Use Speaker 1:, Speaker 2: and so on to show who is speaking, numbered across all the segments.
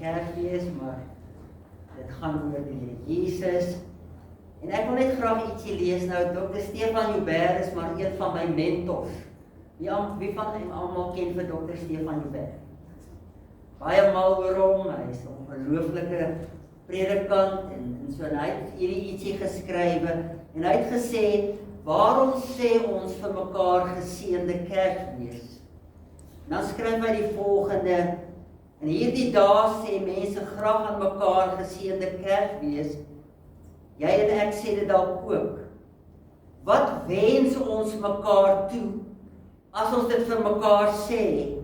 Speaker 1: Kersfees, maar dit gaan oor die Here Jesus. En ek wil net graag ietsie lees nou. Dr. Stefan Joubert is maar een van my mentors. Wie van julle almal ken vir Dr. Stefan Joubert? Baie mal oor hom, hy is 'n ongelooflike predikant en so, en hy het hierdie ietsie geskrywe en hy het gesê, waarom sê ons vir mekaar geseënde Kersfees? Dan skryf hy die volgende: in hierdie dae sê mense graag aan mekaar geseënde Kersfees. Jy en ek sê dit dalk ook. Wat wens ons mekaar toe as ons dit vir mekaar sê?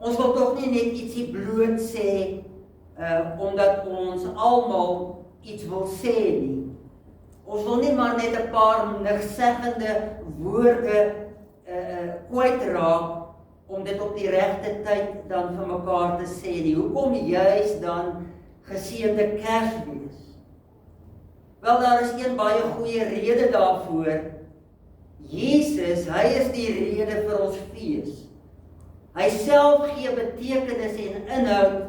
Speaker 1: Ons wil tog nie net ietsie bloot sê omdat ons almal iets wil sê nie. Ons wil nie maar net 'n paar nigseggende woorde kwytraak om dit op die regte tyd dan vir mekaar te sê nie. Hoekom juis dan geseënde Kersfees? Wel, daar is een baie goeie rede daarvoor. Jesus, hy is die rede vir ons fees. Hy self gee betekenis en inhoud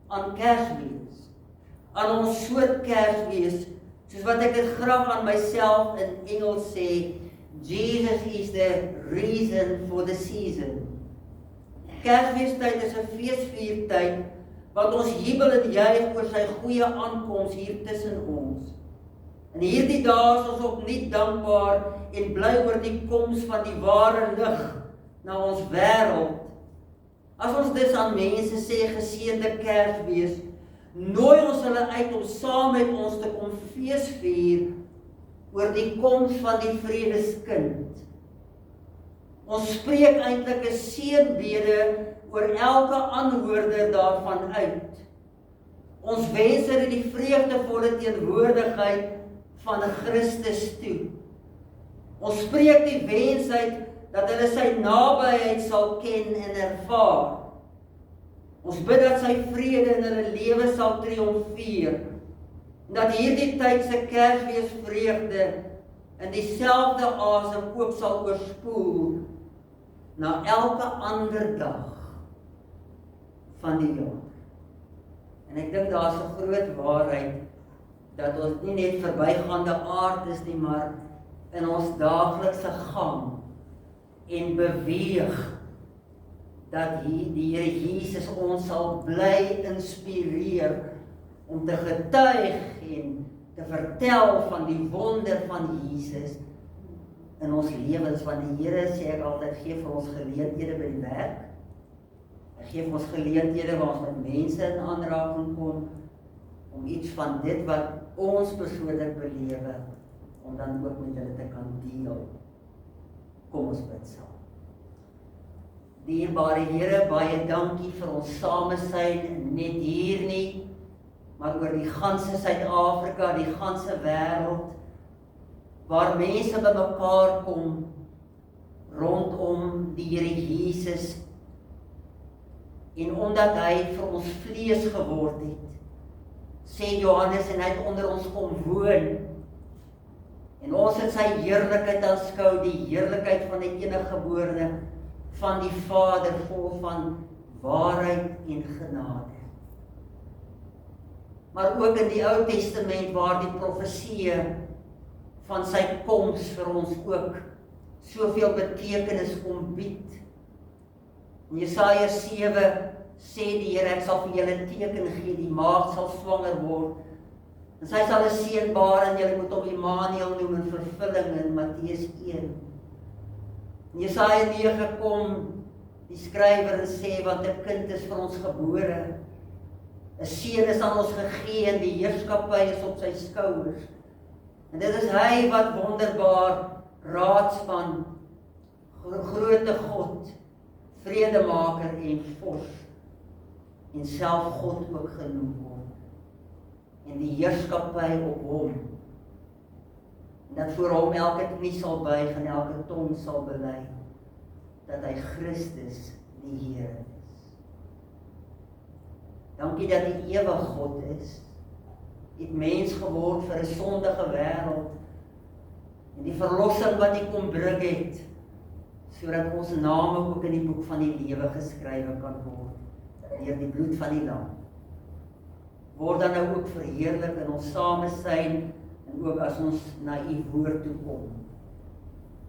Speaker 1: aan Kersfees. Aan ons soort Kersfees, soos wat ek dit graag aan myself in Engels sê, Jesus is the reason for the season. Kersfeestyd is 'n feesviertyd wat ons jubel en juig oor sy goeie aankoms hier tussen ons. En hierdie dae is ons opnuut dankbaar en bly oor die koms van die ware lig na ons wêreld. As ons dus aan mense sê geseënde Kersfees, nooi ons hulle uit om saam met ons te kom feesvier oor die koms van die vredeskind. Ons spreek eintlik 'n seënbede oor elke aanhoorder daarvan uit. Ons wens hulle die vreugdevolle teenwoordigheid van Christus toe. Ons spreek die wens uit dat hulle sy nabyheid sal ken en ervaar. Ons bid dat sy vrede in hulle lewe sal triomfeer. En dat hierdie tyd se Kersfees vreugde in dieselfde asem ook sal oorspoel na elke ander dag van die jaar. En ek dink daar's 'n groot waarheid dat ons nie net verbygaande aard is nie, maar in ons daaglikse gang en beweeg dat die Here Jesus ons sal bly inspireer om te getuig en te vertel van die wonder van Jesus in ons lewens. Want die Here, sê ek altyd, gee vir ons geleenthede by die werk. Hy gee vir ons geleenthede waar ons met mense in aanraking kom om iets van dit wat ons persoonlik belewe, om dan ook met hulle te kan deel. Kom ons bid saam. Dierbare Here, baie dankie vir ons samesyn, net hier nie, maar oor die ganse Suid-Afrika, die ganse wêreld, waar mense bymekaar kom rondom die Here Jesus, en omdat hy vir ons vlees geword het, sê Johannes, en hy het onder ons kom woon, en ons het sy heerlikheid aanskou, die heerlikheid van die eniggebore van die Vader, vol van waarheid en genade. Maar ook in die Ou Testament waar die profeseë van sy koms vir ons ook soveel betekenis kom bied. In Jesaja 7 sê die Here, ek sal vir julle 'n teken gee, die maagd sal swanger word, en sy sal 'n seun baar en julle moet hom Immanuel noem in vervulling in Matteus 1. In Jesaja 9 kom die skrywer en sê, want 'n kind is vir ons gebore, 'n seun is aan ons gegee en die heerskappy is op sy skouers. En dit is hy wat wonderbaar raadsman, groote God, vredemaker en vors, en self God ook genoem word. En die heerskappy op hom. En dat voor hom elke knie sal buig en elke tong sal bely dat hy Christus die Here is. Dankie dat die ewige God is, het mens geword vir 'n sondige wêreld, en die verlossing wat hy kom bring het, sodat ons name ook in die boek van die lewe geskrywe kan word. deur die bloed van die lam. Word dan nou ook verheerlik in ons samesyn en ook as ons na u woord toe kom.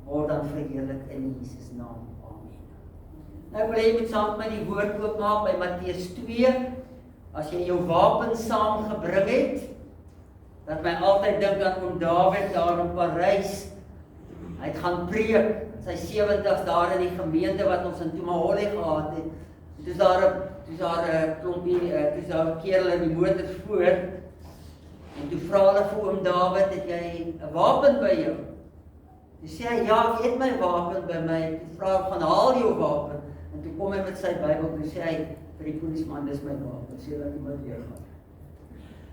Speaker 1: Word dan verheerlik in Jesus naam. Amen. Nou ek wil hê jy moet saam met my die woord oopmaak by Matteus 2. As jy jou wapen saamgebring het, dat my altyd dink aan oom David daar in Parys. Hy het gaan preek, sy 70's daar in die gemeente wat ons in Tumahole gehad het. Toe's daar 'n klompie, toe's daar 'n kerel in die motor voor. En toe vra hulle vir oom David, het jy 'n wapen by jou? Toe sê hy, ja, ek het my wapen by my. Toe vra hy, gaan haal jou wapen. En toe kom hy met sy Bybel, toe sê hy vir die polisieman, dis my wapen. Sê dat iemand weer gaan.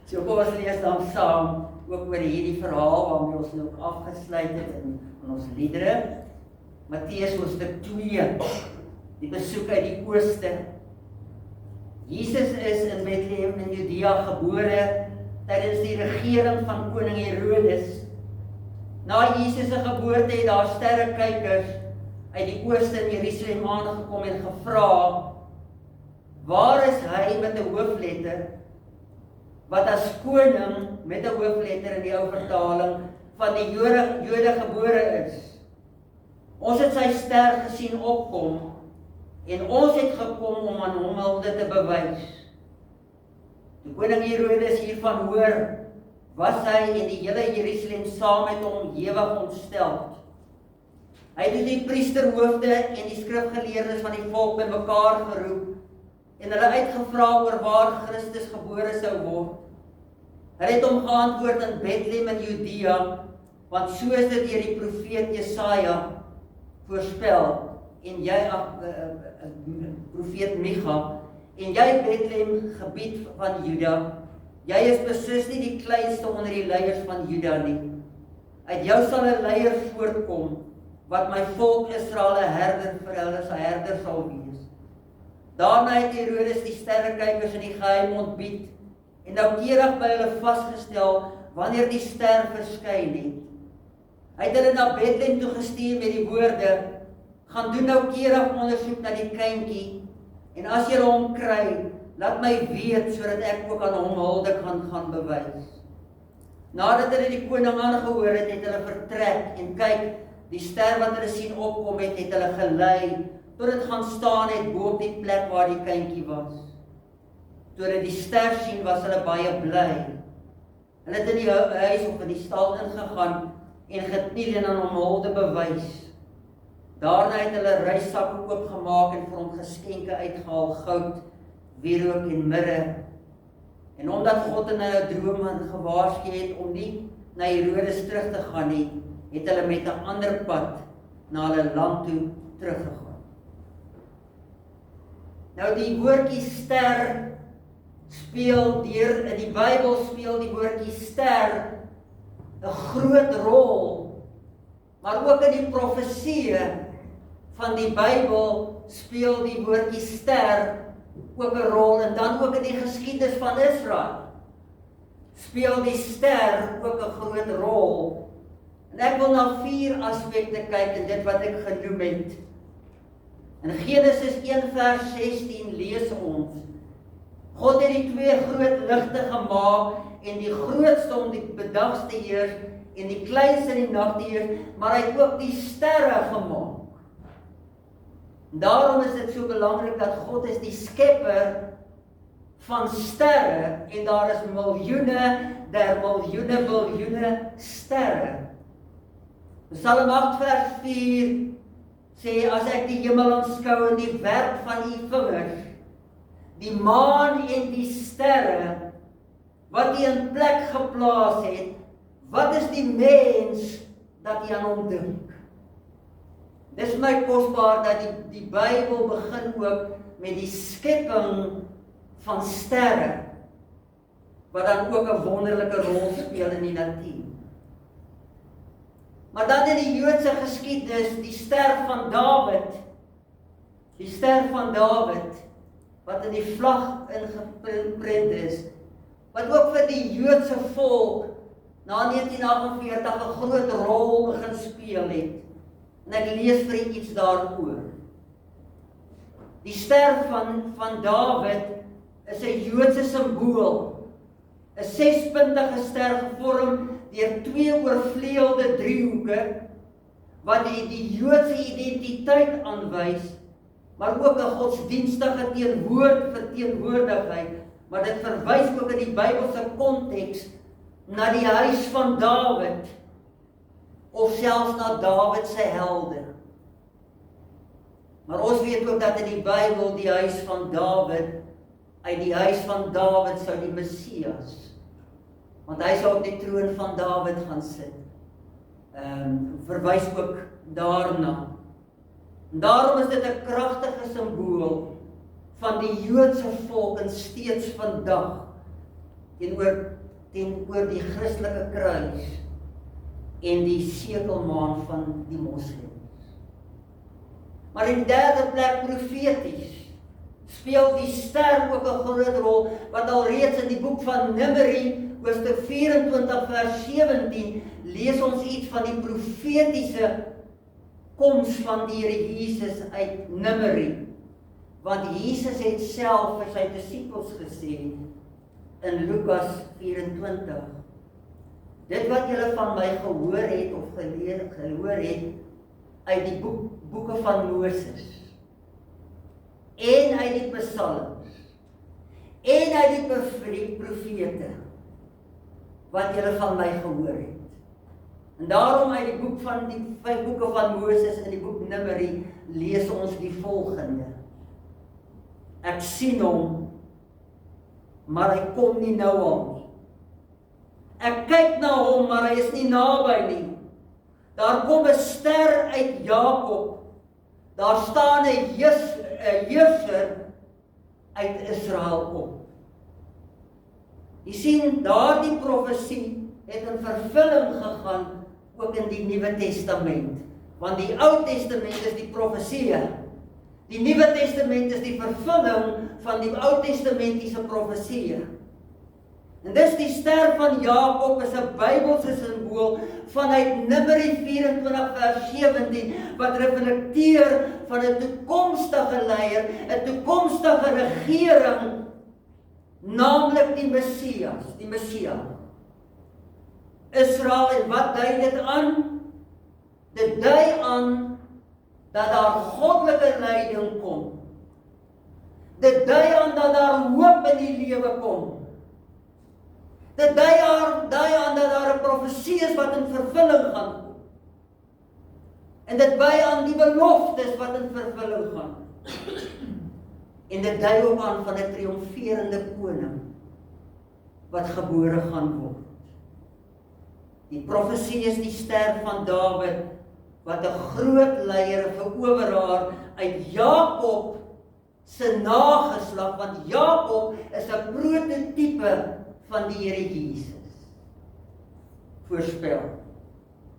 Speaker 1: So kom ons lees dan saam ook oor hierdie verhaal waarmee ons nou afgesluit het in ons liedere. Matteus hoofstuk 2, die besoek uit die ooste. Jesus is in Bethlehem in Judea gebore tydens die regering van koning Herodes. Na Jesus se geboorte het daar sterrekykers uit die ooste in Jerusalem aangekom en gevra, waar is hy met 'n hoofletter, wat as koning met 'n hoofletter in die ou vertaling van die Jode gebore is. Ons het sy ster gesien opkom en ons het gekom om aan hom hulde te bewys. Toe koning Herodes hiervan hoor, was hy en die hele Jerusalem saam met hom ewig ontstel. Hy het die priesterhoofde en die skrifgeleerdes van die volk bymekaar geroep en hulle uitgevra oor waar Christus gebore sou word. Hulle het hom geantwoord in Bethlehem in Judea, want so is dit deur die profeet Jesaja voorspel, en jy, profeet Micha, en jy Bethlehem gebied van Juda, jy is beslis nie die kleinste onder die leiers van Juda nie. Uit jou sal 'n leier voortkom, wat my volk Israel 'n herder vir hulle as 'n herder sal wees. Daarna het Herodes die sterrekykers in die geheim ontbied, en noukeurig by hulle vasgestel, wanneer die ster verskyn het. Hy het hulle na Bethlehem toe gestuur met die woorde, gaan doen noukeurig ondersoek na die kindjie, en as julle hom kry, laat my weet, sodat ek ook aan hom hulde kan gaan bewys. Nadat hulle die koning aangehoor het, het hulle vertrek, en kyk, die ster wat hulle sien opkom het, het hulle gelei, tot het gaan staan het bo op die plek waar die kindjie was. Toe hulle die ster sien, was hulle baie bly. Hulle het in die huis of in die stal ingegaan, en gekniel en aan hom hulde bewys. Daarna het hulle reissakke oopgemaak en vir hom geskenke uitgehaal, goud, wierook en mirre. En omdat God in hulle drome gewaarsku het om nie na Herodes terug te gaan nie, het hulle met 'n ander pad na hulle land toe teruggegaan. Nou die woordjie ster speel deur in die Bybel speel die woordjie ster 'n groot rol, maar ook in die profeseë van die Bybel speel die woordjie ster ook 'n rol, en dan ook in die geskiedenis van Israel speel die ster ook 'n groot rol. En ek wil na 4 aspekte kyk in dit wat ek genoem het. In Genesis 1 vers 16 lees ons, God het die 2 groot ligte gemaak, en die grootste om die bedags te heers, en die kleinste in die nag te heers, maar hy het ook die sterre gemaak. Daarom is dit so belangrik dat God is die skepper van sterre, en daar is miljoene der miljoene sterre. Psalm 8 vers 4 sê, as ek die hemel aanskou en die werk van u vingers, die maan en die sterre, wat u in plek geplaas het, wat is die mens dat u aan hom dink? Dis my kosbaar dat die Bybel begin ook met die skepping van sterre, wat dan ook 'n wonderlike rol speel in die natuur. Maar dan in die Joodse geskiedenis, die ster van Dawid, wat in die vlag ingeprint is, wat ook vir die Joodse volk na 1948 'n groot rol begin speel het. En ek lees vir iets daaroor. Die ster van Dawid is 'n Joodse simbool. 'n 6-puntige ster gevorm deur 2 oorvleelde driehoeke wat die Joodse identiteit aanwys, maar ook 'n godsdienstige verteenwoordigheid, maar dit verwys ook in die Bybelse konteks na die huis van Dawid, of selfs na Dawid se helde. Maar ons weet ook dat in die Bybel die huis van Dawid, uit die huis van Dawid sou die Messias, want hy sou op die troon van Dawid gaan sit. Verwys ook daarna. En daarom is dit 'n kragtige simbool van die Joodse volk en steeds vandag teenoor die Christelike kruis en die sekelmaan van die moslems. Maar in derde plek profeties speel die ster ook 'n groot rol, wat alreeds in die boek van Numeri, hoofstuk 24 vers 17, lees ons iets van die profetiese koms van die Here Jesus uit Numeri. Want Jesus het self vir sy disippels gesê in Lukas 24, dit wat julle van my gehoor het of gehoor het uit die boeke van Moses en uit die psalms en uit die profete wat julle van my gehoor het. En daarom uit die 5 boeke van Moses in die boek Numeri lees ons die volgende: Ek sien hom, maar hy kom nie nou al nie. Ek kyk na hom, maar hy is nie naby nie. Daar kom 'n ster uit Jakob. Daar staan 'n heerser uit Israel op. Jy sien, daardie profesie het in vervulling gegaan ook in die Nuwe Testament. Want die Ou Testament is die profesie. Die Nuwe Testament is die vervulling van die Ou Testamentiese profesie. En dis die ster van Jakob is 'n Bybelse simbool vanuit Numeri 24 vers 17 wat reflekteer van 'n toekomstige leier, 'n toekomstige regering, naamlik die Messias, die Messia. Israel, en wat dui dit aan? Dit dui aan dat daar goddelike leiding kom. Dit dui aan dat daar hoop in die lewe kom. Dit dui aan dat daar 'n profesie is wat in vervulling gaan kom. En dit dui aan die beloftes wat in vervulling gaan. En dit dui ook aan van 'n triomferende koning wat gebore gaan word. Die profesie is die ster van Dawid wat 'n groot leier, 'n veroweraar uit Jakob se nageslag, want Jakob is 'n prototipe van die Here Jesus. Voorspel.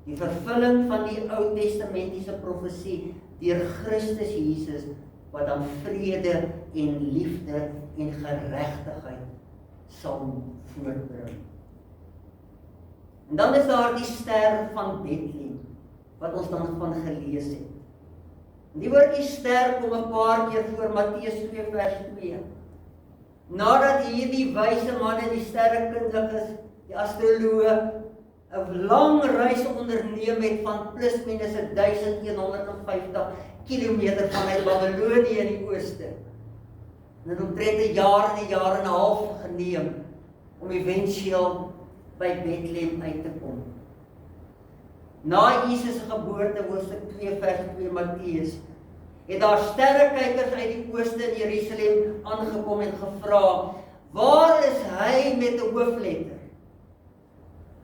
Speaker 1: Die vervulling van die Ou Testamentiese profesie deur Christus Jesus wat dan vrede en liefde en geregtigheid sal voortbring. En dan is daar die ster van Bethlehem wat ons dan van gelees het. En die woordjie ster kom 'n paar keer voor Matteus 2 vers 2. Nadat hierdie wyse manne, die sterrekundiges, die astroloë, 'n lang reis onderneem het van plus minus 1150 kilometer vanuit Babylonië in die ooste. En dit omtrent 'n jaar en 'n half geneem om éventueel by Bethlehem uit te kom. Na Jesus se geboorte, hoofstuk 2 vers 2 Matteus, het daar sterrekykers uit die ooste in Jerusalem aangekom en gevra, waar is hy met 'n hoofletter?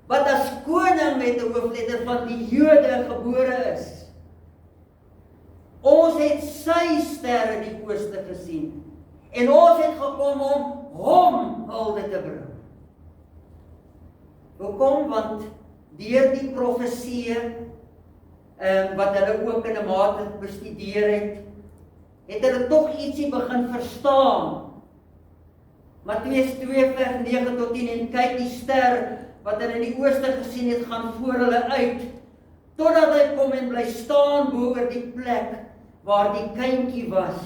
Speaker 1: Wat as koning met 'n hoofletter van die Jode gebore is? Ons het sy ster in die ooste gesien en ons het gekom om hom hulde te bring. Hoekom? Want deur die profesie wat hulle ook in 'n mate bestudeer het hulle tog ietsie begin verstaan. Matteus 2 vers 9 tot 10 en kyk die ster wat hulle in die ooste gesien het gaan voor hulle uit totdat hy kom en bly staan bo oor die plek waar die kindjie was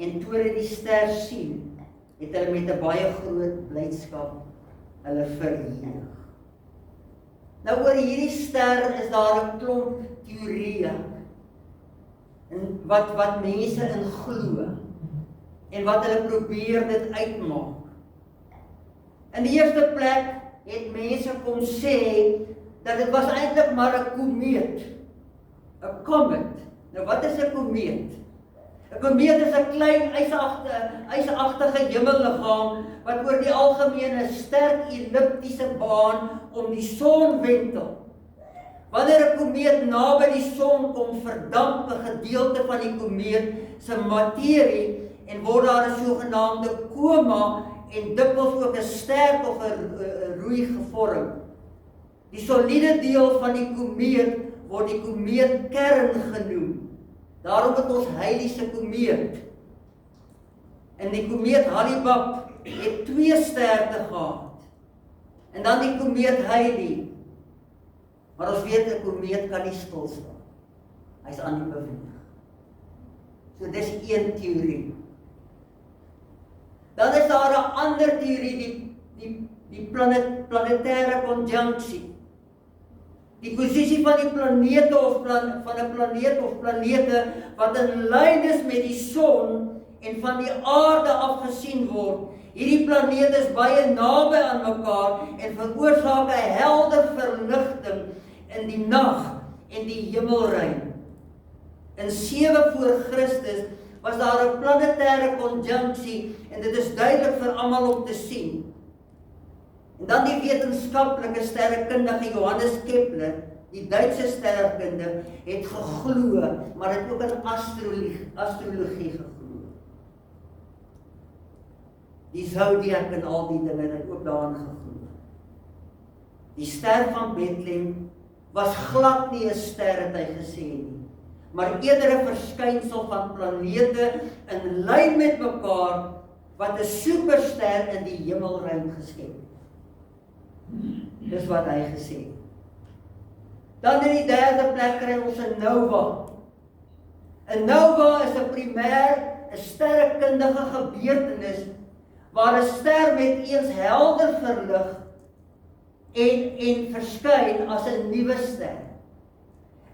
Speaker 1: en toe hulle die ster sien, het hulle met 'n baie groot blydskap hulle verheug. Nou oor hierdie ster is daar 'n klomp teorieë en wat mense in glo en wat hulle probeer dit uitmaak. In die eerste plek het mense kom sê dat dit was eintlik maar 'n komeet, 'n comet. Nou wat is 'n komeet? 'n Komeet is 'n klein ysagtige hemelliggaam wat oor die algemeen 'n sterk elliptiese baan om die son wentel. Wanneer 'n komeet naby die son kom, verdamp 'n gedeelte van die komeet se materie en word daar 'n sogenaamde koma en dikwels ook 'n ster of 'n roei gevorm. Die soliede deel van die komeet word die komeetkern genoem. Daarom het ons Halley's komeet. En die komeet Halley-Bopp het 2 sterte gehad. En dan die komeet Halley. Maar ons weet 'n komeet kan nie stil staan. Hy's aan die beweeg. So dis een teorie. Dan is daar 'n ander teorie, die planetêre konjunksie. Die posisie van die planete van 'n planeet of planete wat in lyn is met die son en van die aarde afgesien word. Hierdie planete is baie naby aan mekaar en veroorsaak 'n helder verligting in die nag en die hemelruim. In 7 voor Christus was daar 'n planetêre konjunksie en dit is duidelik vir almal om te sien. En dan die wetenskaplike sterrekundige Johannes Kepler, die Duitse sterrekunde, het geglo, maar het ook in astrologie geglo. Die zodiac en al die dinge het ook daarin geglo. Die ster van Bethlehem was glad nie 'n ster, het hy gesê nie, maar eerder 'n verskynsel van planete in lyn met mekaar wat 'n superster in die hemelruim geskep het. Dis wat hy gesê het. Dan in die derde plek kry ons 'n nova. 'n Nova is 'n primêr 'n sterrekundige gebeurtenis waar 'n ster met eens helder verlig en verskyn as 'n nuwe ster.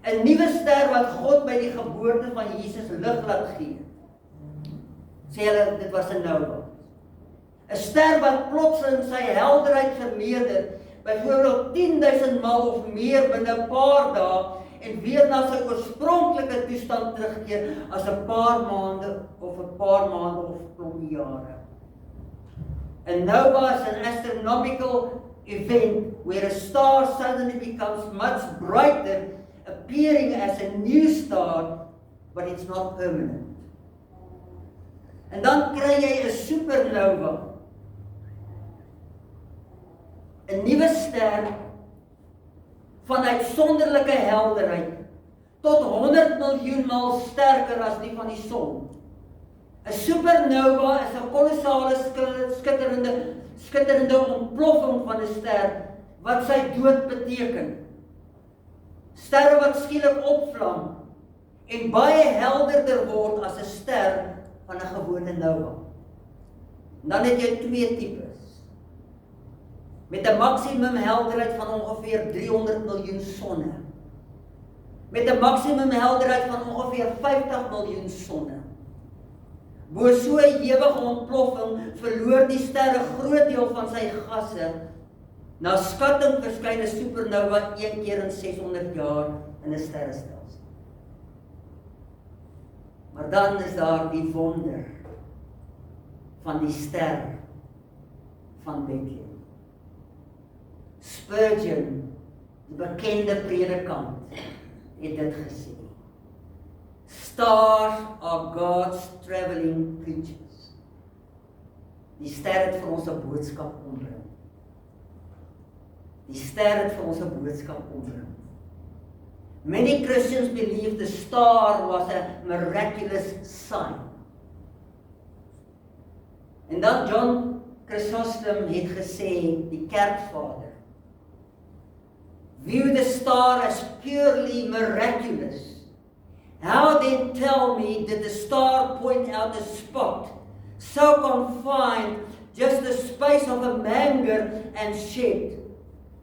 Speaker 1: 'n Nuwe ster wat God by die geboorte van Jesus lig laat gee. Sê hulle, dit was 'n nova. 'n Ster wat plotseling sy helderheid vermeerder, byvoorbeeld 10.000 maal of meer binne 'n paar dae en weer na sy oorspronklike toestand terugkeer as 'n paar maande of 'n klomp jare. 'n Nova is an astronomical event where a star suddenly becomes much brighter, appearing as a new star, but it's not permanent. En dan kry jy 'n supernova. 'n Nuwe ster van uitsonderlike helderheid tot 100 miljoen maal sterker as die van die son. 'n Supernova is 'n kolossale skitterende ontploffing van 'n ster wat sy dood beteken. Sterre wat skielik opvlam en baie helderder word as 'n ster van 'n gewone nova. Dan het jy 2 tipes. Met 'n maksimum helderheid van ongeveer 300 miljoen sonne. Met 'n maksimum helderheid van ongeveer 50 miljoen sonne. Bo so 'n ewige ontploffing verloor die ster 'n groot deel van sy gasse. Na skatting verskyn 'n supernova 1 keer in 600 jaar in 'n sterrestelsel. Maar dan is daar die wonder van die ster van Bethlehem. Spurgeon, die bekende predikant, het dit gesê. Stars are God's traveling creatures. Die ster het vir ons 'n boodskap ombring. Die ster het vir ons 'n boodskap ombring. Many Christians believe the star was a miraculous sign. En dan John Chrysostom het gesê, die kerkvader, view the star as purely miraculous, How then, tell me, did the star point out a spot so confined, just the space of a manger and shed?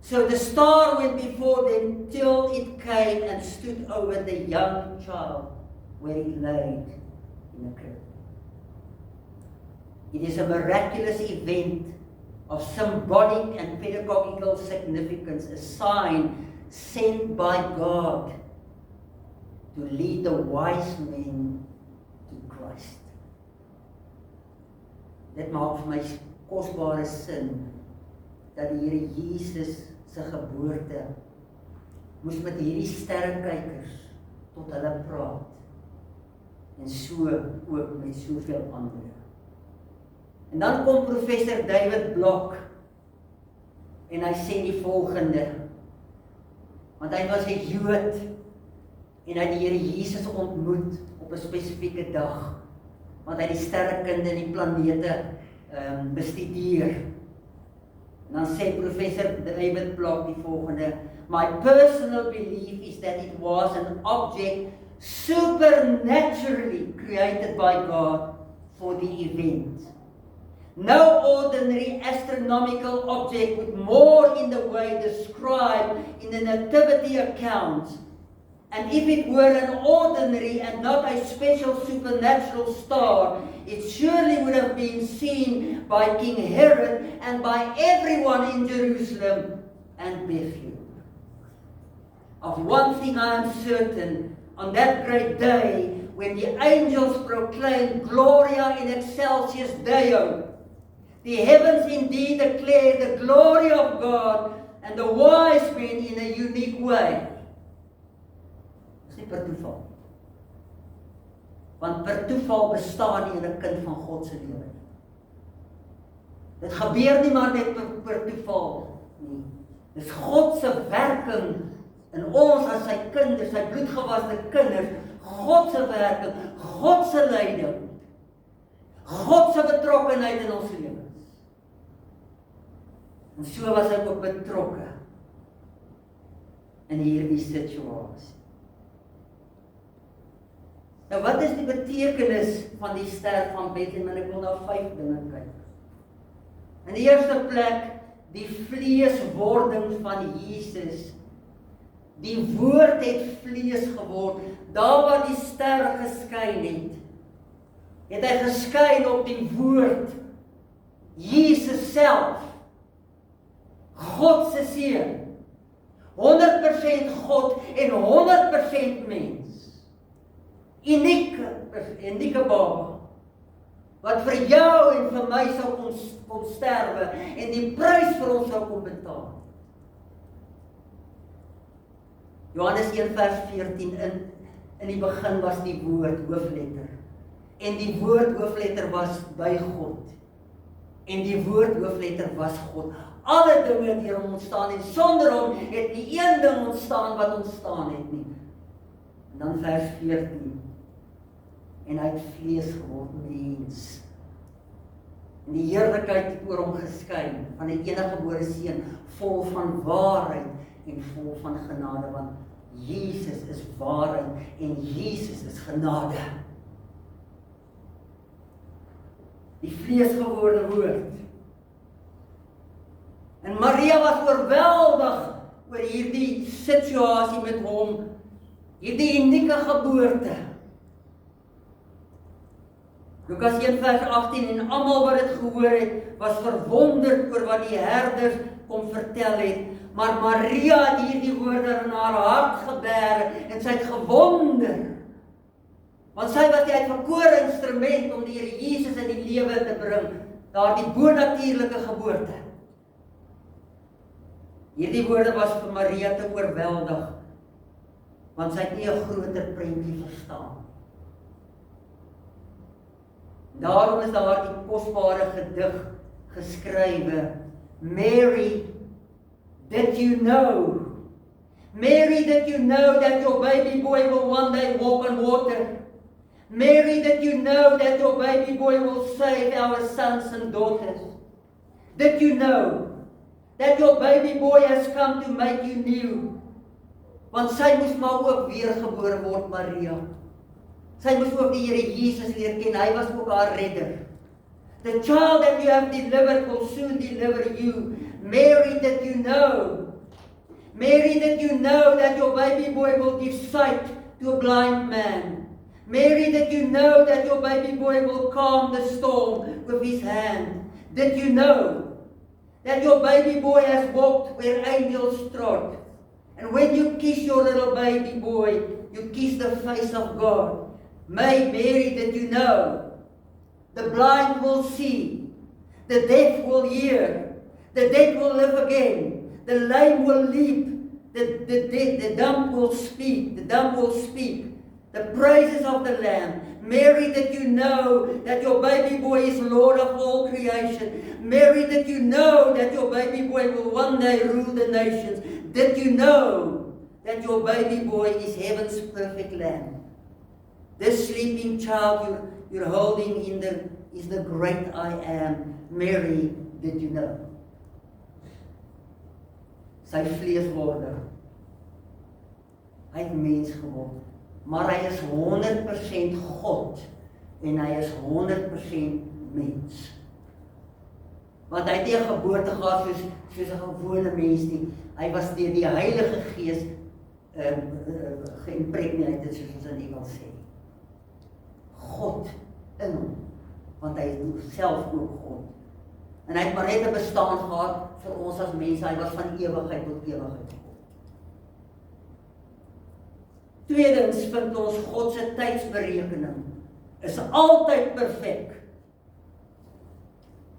Speaker 1: So the star went before them till it came and stood over the young child where he lay in a crib. It is a miraculous event of symbolic and pedagogical significance, a sign sent by God to lead the wise men to Christ. Dit maak vir my kosbare sin dat die Here Jesus se geboorte moes met hierdie sterrekykers tot hulle praat en so ook met soveel ander. En dan kom professor David Block en hy sê die volgende, want hy was 'n Jood en hy het die Here Jesus ontmoet op 'n spesifieke dag, want hy die sterrekunde en die planete bestudeer. En dan sê professor David Block die volgende, my personal belief is that it was an object supernaturally created by God for the event. No ordinary astronomical object would more in the way described in the nativity account. And if it were an ordinary and not a special supernatural star, it surely would have been seen by King Herod and by everyone in Jerusalem and Bethlehem. Of one thing I am certain, on that great day, when the angels proclaimed Gloria in excelsis Deo, the heavens indeed declare the glory of God and the wise men in a unique way. Dis nie per toeval. Want per toeval bestaan nie in 'n kind van God se lewe nie. Dit gebeur nie maar net per toeval nie. Dis God se werking in ons as sy kinders, sy bloedgewaste kinders, God se werking, God se leiding, God se betrokkenheid in ons lewens. En so was hy ook betrokke in hierdie situasie. Nou wat is die betekenis van die ster van Bethlehem? En ek wil na 5 dinge kyk. In die eerste plek, die vleeswording van Jesus. Die woord het vlees geword. Daar waar die ster geskyn het hy geskyn op die woord. Jesus self. God se seun. 100% God en 100% mens. Unieke baba. Wat vir jou en vir my sou kom sterwe en die prys vir ons sou kom betaal. Johannes 1 vers 14, in die begin was die woord, hoofletter. En die woord, hoofletter, was by God. En die woord, hoofletter, was God. Alle dinge het deur hom ontstaan en sonder hom het nie een ding ontstaan wat ontstaan het nie. En dan vers 14. En hy het vlees geword, mens. En die heerlikheid het oor hom geskyn, van die enige gebore seun, vol van waarheid en vol van genade, want Jesus is waarheid en Jesus is genade. Die vleesgeworde woord. En Maria was oorweldig oor hierdie situasie met hom, hierdie unieke geboorte. Lukas 1 vers 18, en almal wat dit gehoor het, was verwonderd oor wat die herders kom vertel het. Maar Maria het hierdie woorde in haar hart gebeer en sy het gewonder. Want sy was die uitverkore instrument om die Here Jesus in die lewe te bring, daardie bonatuurlike geboorte. Hierdie woorde was vir Maria te oorweldig, want sy het nie 'n groter prentjie verstaan. Daarom is daar die kosbare gedig geskrywe, Mary, did you know? Mary, did you know that your baby boy will one day walk on water? Mary, did you know that your baby boy will save our sons and daughters? Did you know that your baby boy has come to make you new? Want sy moes maar ook weergebore word, Maria. Sy moes ook die Here Jesus leer ken, hy was ook haar redder. The child that you have delivered will soon deliver you. Mary, did you know? Mary, did you know that your baby boy will give sight to a blind man? Mary, did you know that your baby boy will calm the storm with his hand? Did you know that your baby boy has walked where angels trod? And when you kiss your little baby boy, you kiss the face of God. Mary, did you know? The blind will see, the deaf will hear, the dead will live again, the lame will leap, the dumb will speak, the praises of the Lamb. Mary, did you know that your baby boy is Lord of all creation? Mary, did you know that your baby boy will one day rule the nations? Did you know that your baby boy is heaven's perfect Lamb? This sleeping child you're holding is the great I am. Mary, did you know? Sy vleesworde. Hy het mens geword. Maar hy is 100% God en hy is 100% mens. Want hy het nie 'n geboorte gehad soos 'n gewone mens nie. Hy was deur die Heilige Gees geïmpregneerd, soos ons in Engels sê. God in hom, want hy is self ook God. En hy het maar net 'n bestaan gehad vir ons as mense, hy was van ewigheid tot ewigheid. Tweedens vind ons God se tydsberekening is altyd perfek.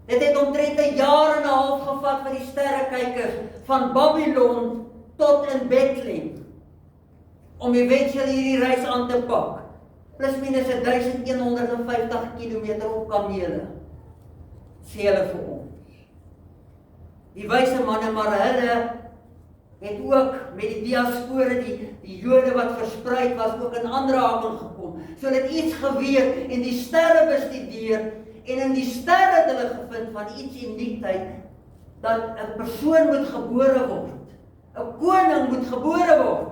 Speaker 1: Dit het omtrent 'n jaar en 'n half gevat vir die sterrekykers van Babylon tot in Bethlehem om eventueel hierdie reis aan te pak. Plus minus 1150 kilometer op kamele, sê hulle vir ons. Die wyse manne, maar hulle het ook met die diaspore, die Jode wat verspreid was, ook in aanraking gekom. So hulle het iets geweet en die sterre bestudeer, en in die sterre het hulle gevind van iets uniekheid, dat 'n persoon moet gebore word. 'n Koning moet gebore word.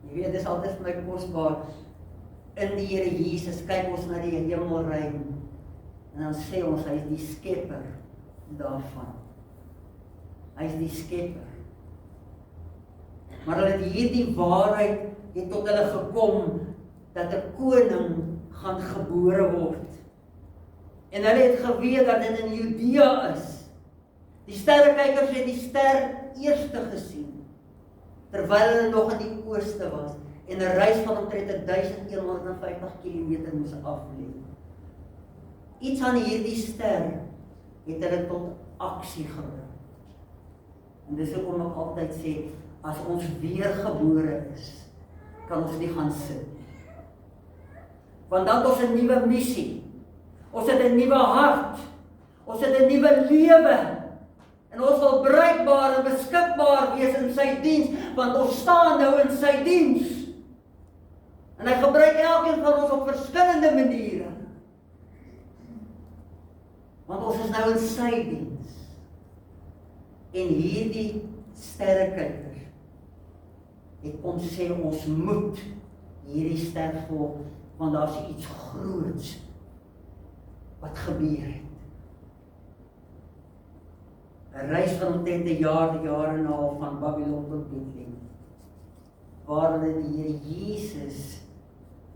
Speaker 1: Jy weet, dit is altyd vir my kosbaar, in die Here Jesus, kyk ons na die hemelruim, en dan sê ons, hy is die skepper daarvan. Hy is die skepper. Maar hulle het hierdie waarheid het tot hulle gekom, dat 'n koning gaan gebore word. En hulle het geweet dat dit in Judea is. Die sterrekykers het die ster eerste gesien, terwyl hulle nog in die ooste was, en 'n reis van omtrent 1150 kilometer moes aflê. Iets aan hierdie ster het hulle tot aksie gebring. En dis hoekom ek altyd sê, as ons weergebore is, kan ons nie gaan sit. Want dan het ons 'n nuwe missie. Ons het 'n nuwe hart. Ons het 'n nuwe lewe. En ons wil bruikbaar en beskikbaar wees in sy diens, want ons staan nou in sy diens. En hy gebruik elkeen van ons op verskillende maniere. Want ons is nou in sy diens. En hierdie sterrekykers het ons sê, ons moet hierdie ster volg, want daar is iets groots wat gebeur het. 'n Reis van omtrent 'n jaar en 'n half van Babylon tot Bethlehem, waar hulle die Here Jesus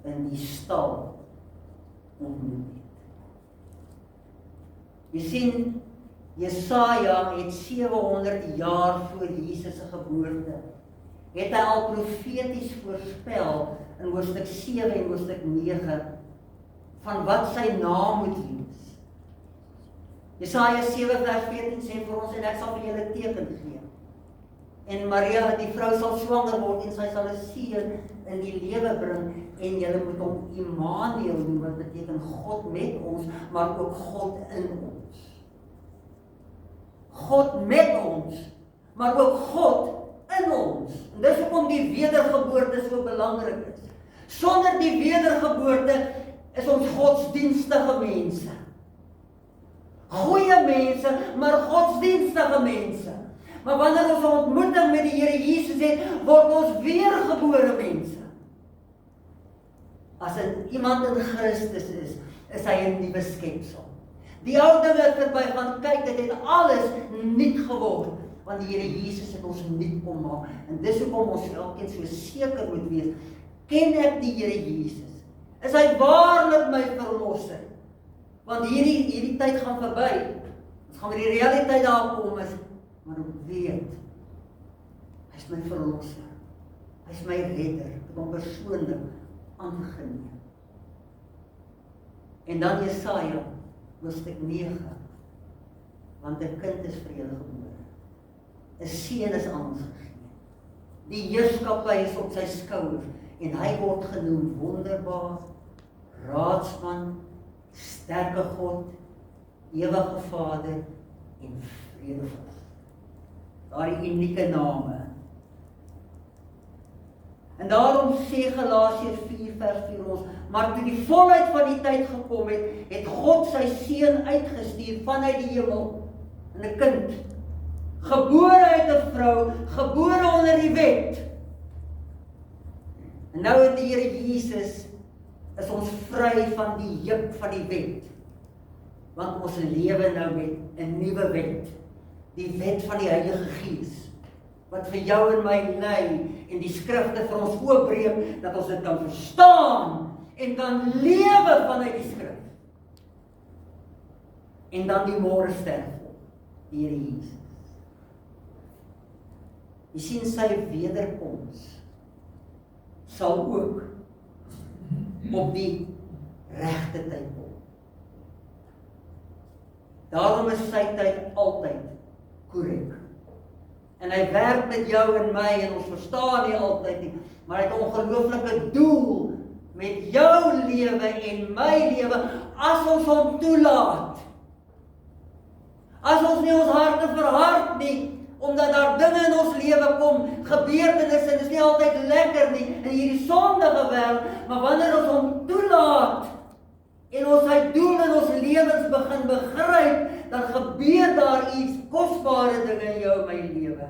Speaker 1: in die stal ontmoet het. Jy sien, Jesaja het 700 jaar voor Jesus se geboorte, het hy al profeties voorspel in hoofstuk 7 en hoofstuk 9 van wat sy naam moet wees. Jesaja 7 vers 14 sê vir ons, en ek sal vir julle 'n teken gee. En Maria, die vrou sal swanger word en sy sal 'n seun in die lewe bring en julle moet hom Immanuel noem, wat beteken God met ons, maar ook God in ons. God met ons, maar ook God in ons. En dis hoekom die wedergeboorte so belangrik is. Sonder die wedergeboorte is ons godsdienstige mense. Goeie mense, maar godsdienstige mense. Maar wanneer ons 'n ontmoeting met die Here Jesus het, word ons weergebore mense. As iemand in Christus is hy 'n nuwe skepsel. Die ou dinge het verbygaan, kyk, dit het alles nuut geword, want die Here Jesus het ons nuut kom maak, en dis hoekom ons elkeen so seker moet wees, ken ek die Here Jesus? Is hy waarlik my verlosser? Want hierdie tyd gaan verby, ons gaan met die realiteit daar kom, maar ek weet, hy is my verlosser, hy is my redder, ek het hom persoonlik aangeneem. En dan Jesaja, hoofstuk 9, want 'n kind is vir julle gebore, 'n seun is aan ons gegee, die heerskappy is op sy skouers, en hy word genoem wonderbaar, raadsman, sterke God, ewige Vader en vredevors. Daardie unieke name. En daarom sê Galasiërs 4 vers 4 ons, maar toe die volheid van die tyd gekom het, het God sy seun uitgestuur vanuit die hemel, en 'n kind, gebore uit 'n vrou, gebore onder die wet. En nou in die Here Jesus is ons vry van die juk van die wet, want ons lewe nou met 'n nuwe wet, die wet van die Heilige Gees, wat vir jou en my lei, en die skrifte vir ons oopbreek, dat ons dit kan verstaan, en kan lewe vanuit die skrif. En dan die môre ster, die Here Jesus. Jy sien, sy wederkoms sal ook op die regte tyd kom. Daarom is sy tyd altyd korrek. En hy werk met jou en my, en ons verstaan nie altyd nie, maar hy het 'n ongelooflike doel met jou lewe en my lewe, as ons hom toelaat. As ons nie ons harte verhard nie, omdat daar dinge in ons lewe kom, gebeurtenisse, en dit is nie altyd lekker nie, in hierdie sondige wêreld, maar wanneer ons hom toelaat, en ons sy doel in ons lewens begin begryp, dan gebeur daar iets kosbare dinge in jou en my lewe.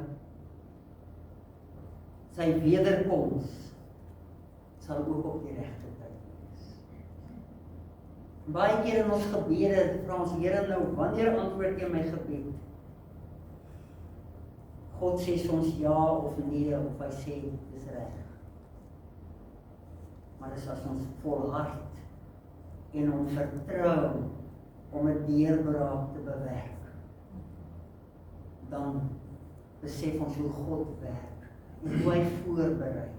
Speaker 1: Sy wederkoms sal ook op die regte tyd wees. Baie keer in ons gebede vra ons, Here, nou wanneer antwoord jy my gebed? God sê soms ja of nee, of hy sê dis reg. Maar dis as ons volhard en hom vertrou om 'n deurbraak te bewerk, dan besef ons hoe God werk en hoe hy voorberei.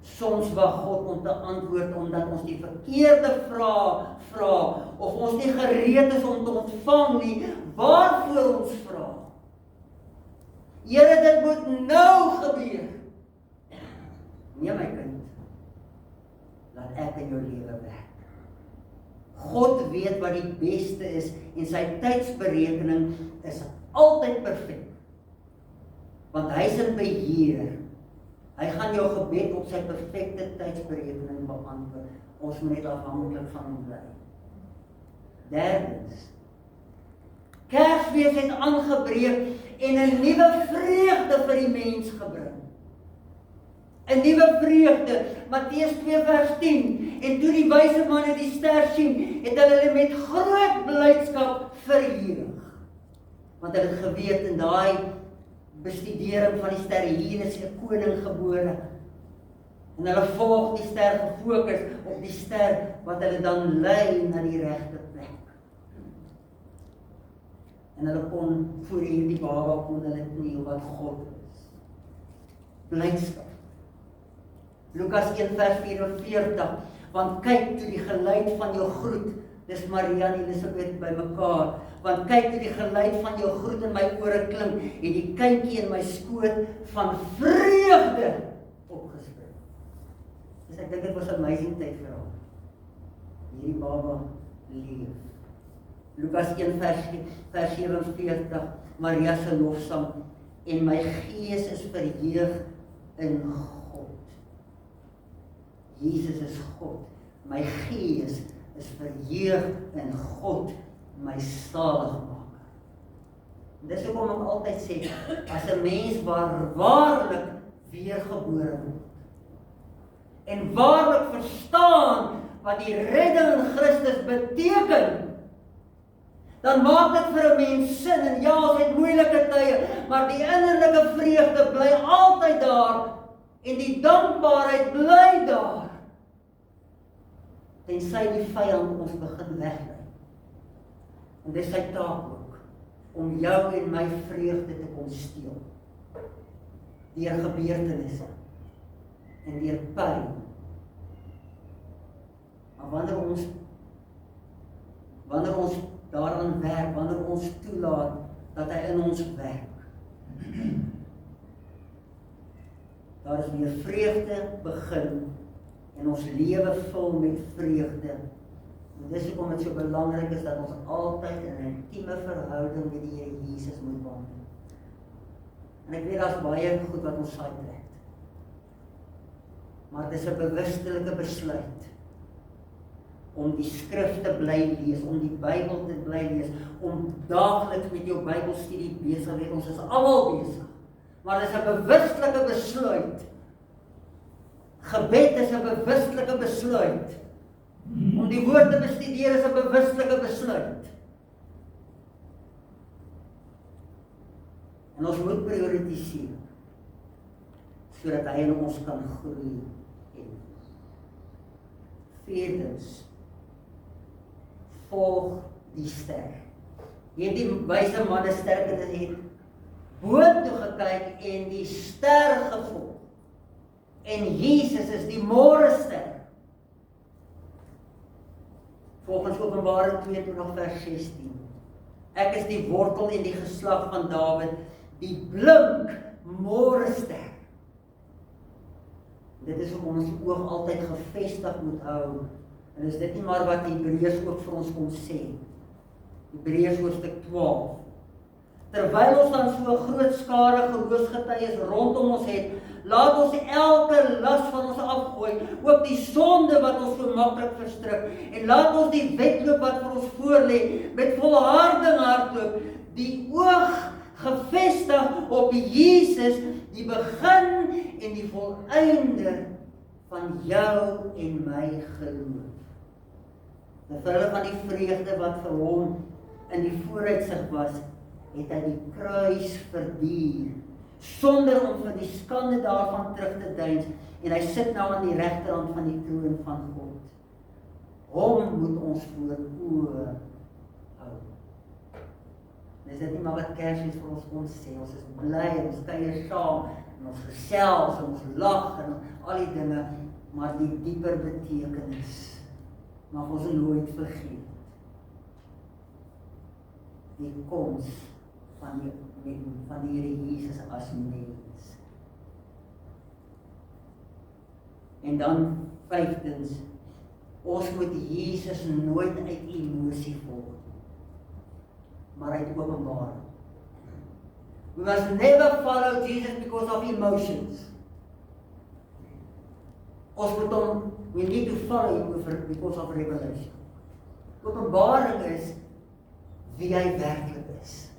Speaker 1: Soms wag God om te antwoord omdat ons die verkeerde vraag vra, of ons nie gereed is om te ontvang nie, waarvoor ons vra. Here, dit moet nou gebeur. Nee, my kind, laat ek in jou lewe werk. God weet wat die beste is, en sy tydsberekening is altyd perfek. Want hy is in beheer. Hy gaan jou gebed op sy perfekte tydsberekening beantwoord. Ons moet net afhanklik van hom bly. Derdens, Kersfees het aangebreek en 'n nuwe vreugde vir die mens gebring. 'n Nuwe vreugde, Matteus 2 vers 10, en toe die wyse manne die ster sien, het hulle met groot blydskap verheug. Want hulle het geweet in daai bestudering van die ster, hier is 'n koning gebore. En hulle volg die ster gefokus op die ster, wat hulle dan lei na die regte plek. En hulle kon voor hierdie baba kon hulle kniel wat God is. Blydskap. Lukas 1 vers 44, want kyk toe die geluid van jou groet, dis Maria en Elisabeth by mekaar, want kyk toe die geluid van jou groet in my ore klink, en die kindjie in my skoot van vreugde opgespring. Dus ek dink dit was 'n amazing tyd vir haar. Hierdie baba leef. Lukas 1 vers 47, Maria se lofsang, en my gees is verheug in God. Jesus is God, my gees is verheug in God, my saligmaker. Dis hoekom ek altyd sê, as 'n mens waarlik weergebore word, en waarlik verstaan wat die redding in Christus beteken, dan maak dit vir 'n mens sin, en ja, ons het moeilike tye, maar die innerlike vreugde bly altyd daar, en die dankbaarheid bly daar, tensy die vyand ons begin weglei. En dis sy taak ook, om jou en my vreugde te kom steel, deur gebeurtenisse, en deur pyn. Maar wanneer ons daaraan werk, wanneer ons toelaat dat hy in ons werk, daar is weer vreugde begin, en ons lewe vul met vreugde. En dis hoekom dit so belangrik is dat ons altyd in 'n intieme verhouding met die Here Jesus moet wandel. En ek weet daar's baie goed wat ons sidetrek. Maar dit is 'n bewustelike besluit om die skrif te bly lees, om die Bybel te bly lees, om daagliks met jou Bybelstudie besig te wees. Ons is almal besig. Maar dit is 'n bewustelike besluit. Gebed is 'n bewustelike besluit. Om die woord te bestudeer is 'n bewustelike besluit. En ons moet prioritiseer, sodat hy in ons kan groei. Vierdens, volg die ster. Hierdie wyse manne sterktes het boontoe gekyk en die ster gevolg. En Jesus is die môrester. Volgens Openbaring 22 vers 16. Ek is die wortel en die geslag van Dawid, die blink môrester. Dit is hoe ons oog altyd gefestig moet hou. En is dit nie maar wat Hebreërs ook vir ons kom sê. Hebreërs hoofstuk 12. Terwyl ons dan so 'n groot skare geloofsgetuies rondom ons het, laat ons elke las van ons afgooi, ook die sonde wat ons so maklik verstrik, en laat ons die wedloop wat vir ons voorlê, met volharding hardloop, die oog gefestig op Jesus, die begin en die volëinder van jou en my geloof. En vir hulle van die vreugde wat vir hom in die vooruitsig was, het hy die kruis verduur, sonder om vir die skande daarvan terug te deins, en hy sit nou aan die regterhand van die troon van God. Hom moet ons voor oë hou. Dis dit nie maar wat Kersfees vir ons sê, ons is bly, ons kuier saam, en ons gesels, en ons lag, en al die dinge, maar die dieper betekenis mag ons nooit vergeet. Die koms van die Here Jesus as mens. En dan vyftens, ons moet Jesus nooit uit emosie volg, maar uit openbaring. We must never follow Jesus because of emotions. We need to follow him because of revelation. Openbaring is wie hy werklik is.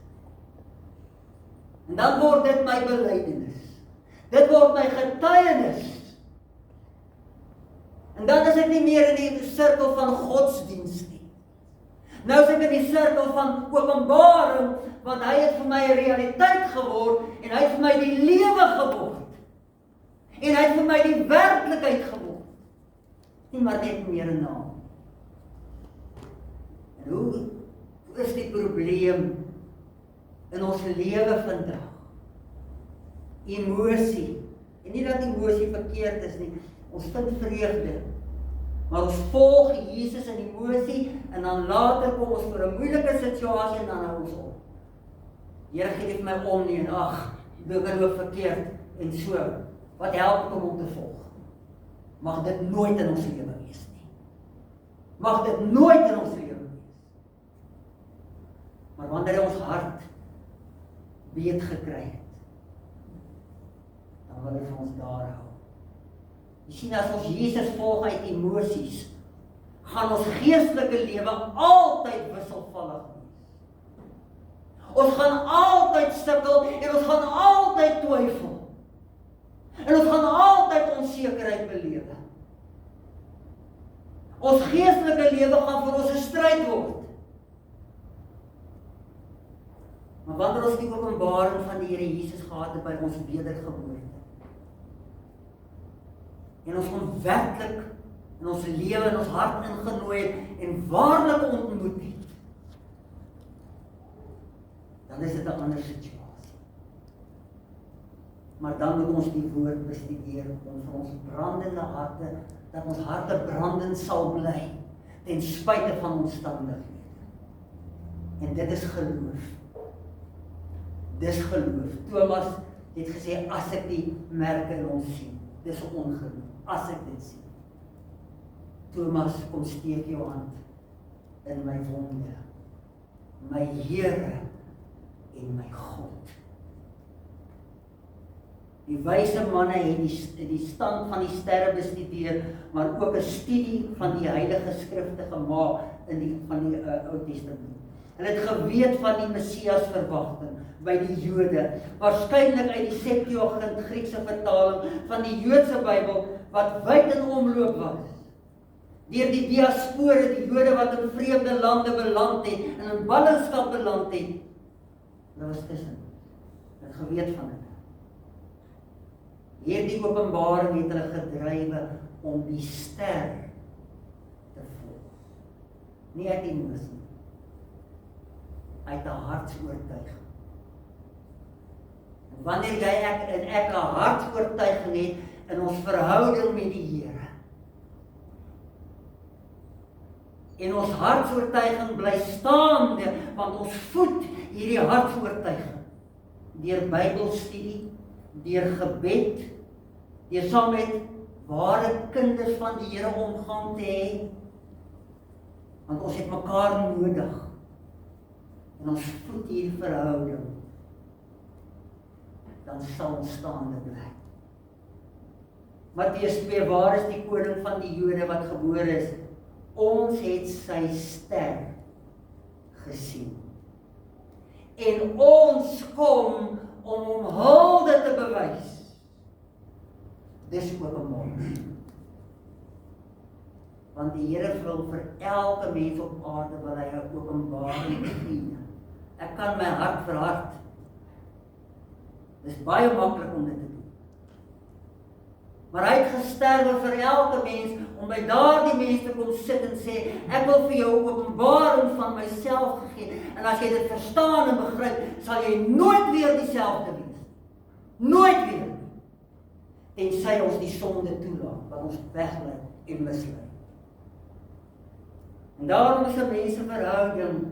Speaker 1: En dan word dit my belydenis. Dit word my getuienis. En dan is ek nie meer in die sirkel van godsdienst nie. Nou is ek in die sirkel van openbaring, want hy het vir my 'n realiteit geword, en hy het vir my die lewe geword. En hy het vir my die werklikheid geword. Nie maar net meer 'n naam. En hoe is die probleem in ons lewe vandag? Emosie. En nie dat emosie verkeerd is nie. Ons vind vreugde. Maar ons volg Jesus in emosie, en dan later kom ons vir 'n moeilike situasie, en dan hou ons op. Here gee vir my om nie, en ag, dinge loop verkeerd, en so. Wat help het om te volg? Mag dit nooit in ons lewe wees nie. Mag dit nooit in ons lewe wees. Maar wanneer ons hart beet gekry het, dan wil hy vir ons daar hou. Jy sien, as ons Jesus volg uit emosies, gaan ons geestelike lewe altyd wisselvallig wees. Ons gaan altyd sukkel, en ons gaan altyd twyfel. En ons gaan altyd onsekerheid belewe. Ons geestelike lewe gaan vir ons 'n stryd word. Maar wanneer ons die openbaring van die Here Jesus gehad het by ons wedergeboorte, en ons gaan werklik in ons lewe en ons hart ingenooi het en waarlik ontmoet het, dan is dit 'n ander situasie. Maar dan moet ons die woord bestudeer om vir ons brandende harte, dat ons harte brandend sal bly, ten spyte van omstandighede. En dit is geloof. Dis geloof. Thomas het gesê, as ek die merke in ons sien, dis ongeloof, as ek dit sien. Thomas, kom steek jou hand in my wonde, my Here en my God. Die wyse manne het die stand van die sterre bestudeer, maar ook 'n studie van die Heilige Skrifte gemaak van die Ou Testament. Hulle het geweet van die Messias verwagting by die Jode, waarskynlik uit die Septuagint Griekse vertaling van die Joodse Bybel wat wyd in omloop was. Deur die diaspore, die Jode wat in vreemde lande beland het en in ballingskap beland het. Hulle was tussen. Hulle het geweet van dit. Hierdie openbaring het hulle gedrywe om die ster te volg. Nie uit emosie, uit 'n hartsoortuiging. En wanneer jy ek 'n hartsoortuiging het in ons verhouding met die Here, en ons hartsoortuiging bly staande, want ons voed hierdie hartsoortuiging deur Bybelstudie, deur gebed, deur saam met ware kinders van die Here omgang te hê, want ons het mekaar nodig, en ons voed hierdie verhouding, dan sal ons staande bly. Matteus 2, waar is die koning van die Jode wat gebore is? Ons het sy ster gesien. En ons kom om hom hulde te bewys. Dis openbaar. Want die Here wil vir elke mens op aarde wil hy 'n openbaring gee. Ek kan my hart verhard. Dis baie maklik om dit te doen. Maar hy het gesterwe vir elke mens, om by daardie mens te kom sit en sê, ek wil vir jou 'n openbaring van myself gegee, en as jy dit verstaan en begryp, sal jy nooit weer dieselfde wees. Nooit weer. Tensy ons die sonde toelaat, wat ons weglei en mislei. En daarom is 'n menseverhouding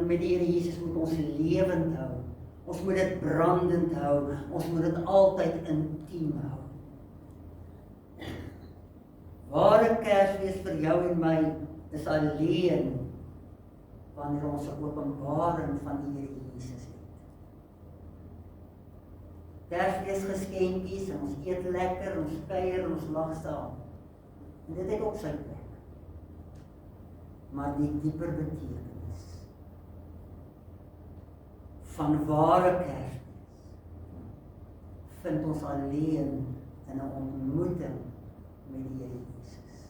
Speaker 1: met die Here Jesus moet ons lewend hou. Ons moet dit brandend hou. Ons moet dit altyd intiem hou. Ware Kersfees vir jou en my is alleen wanneer ons 'n openbaring van die Here Jesus het. Kersfees geskenkies en ons eet lekker, ons kuier, ons lag saam. En dit het ook sy plek. Maar die dieper betekenis van ware Kersfees vind ons alleen in 'n ontmoeting met die Here Jesus.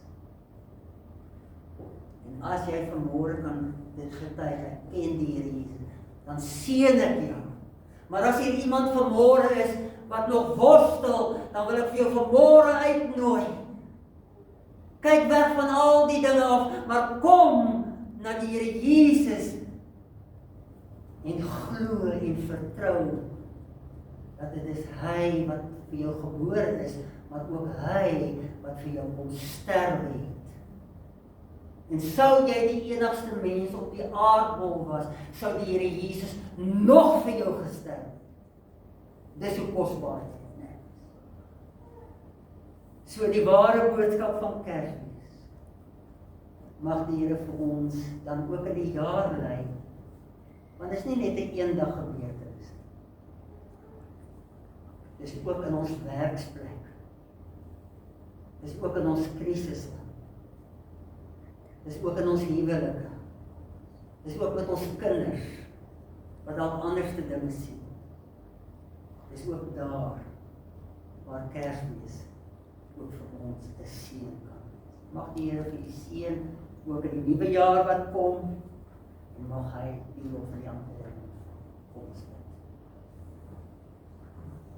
Speaker 1: En as jy vanmôre kan dit getuig, ek ken die Here Jesus, dan seën ek jou. Maar as hier iemand vanmôre is wat nog worstel, dan wil ek vir jou vanmôre uitnooi. Kyk weg van al die dinge af, maar kom na die Here Jesus en glo en vertrou dat dit is hy wat vir jou gebore is, maar ook hy wat vir jou kom sterwe het. En sou jy die enigste mens op die aardbol was, sou die Here Jesus nog vir jou gesterf het. Dis hoe kosbaar dit is. So die ware boodskap van Kersfees mag die Here vir ons dan ook in die jaar lei. Want dit is nie net 'n eendag gebeurtenis. Dis ook in ons werksplek. Dis ook in ons krisisse. Dis ook in ons huwelike. Dis ook met ons kinders wat dalk anderste dinge sien. Dis ook daar waar Kersfees ook vir ons 'n seën kan wees. Mag die Here vir u seën ook in die nuwe jaar wat kom en mag hy die lof van die aanbidding kom bid.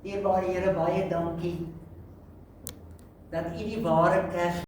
Speaker 1: Dierbare Here, baie dankie dat u die ware kers